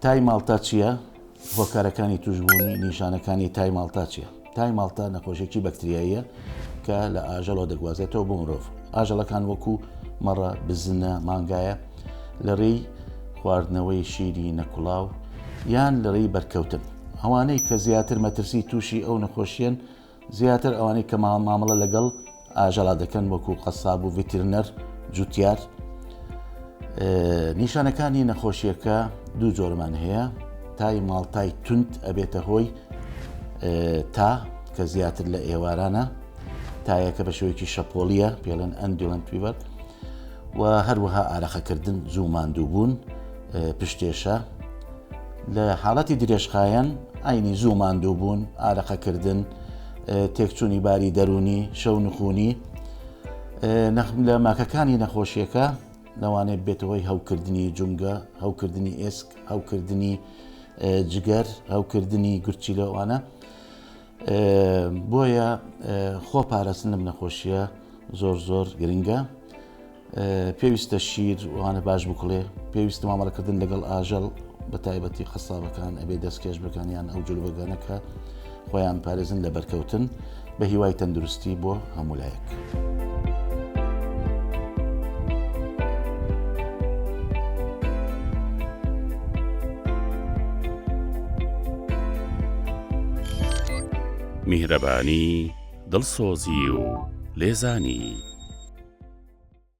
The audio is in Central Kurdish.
تای ماڵتا چییە؟ هۆکارەکانی توشبوونی نیشانەکانی تای ماڵتا چییە؟ تای ماڵتا نەخۆشیێکی بەکتریاییە کە لە ئاژەڵەوە دەگوازێتەوە بۆ مرۆڤ. ئاژەڵەکان وەکو مەڕە، بزنە، مانگایە لە ڕێی خواردنەوەی شیری نەکوڵاو یان لە ڕێی بەرکەوتن. ئەوانەی کە زیاتر مەترسی تووشی ئەو نەخۆشیەن زیاتر ئەوانەی کە مامەڵە لەگەڵ ئاژەڵا دەکەن وەکو قەساب و ڤیترنەر، جوتیار. نیشانەکانی نەخۆشیەکە دوو جۆرەمان هەیە. تای ماڵتای توند ئەبێتە هۆی تا کە زیاتر لە ئێوارانە، تایەکە بە شێوەیەکی شەپۆلیە پێڵێن ئەندولەنت فیڤەر، و هەروەها ئارەقەکردن، زوو ماندووبوون، پشتێشە. لە حاڵەتی درێژخایەن ئاینی زوو ماندووبوون، ئارەقەکردن، تێکچوونی باری دەرونی، شەو نخوونی. لە ماکەکانی نەخۆشیەکە لەوانەیە بێتەوەی هەوکردنی جونگە، هەوکردنی ئێسک، هەوکردنی جگەر، هەوکردنی گورچی لەوانە. بۆیە خۆپاراستن لەم نەخۆشیە زۆر گرنگە. پێویستە شیر وانە باش بکڵێ، پێویستە مامەڵەکردن لەگەڵ ئاژەڵ بە تایبەتی قەسابەکان ئەبێ دەستکێش بکەنیان ئەو جلوبەگانەکە خۆیان پارێزن لە بەرکەوتن بە هیوای تەندروستی بۆ هەموو لایەک. میهرەبانی، دڵسۆزی و لێزانی.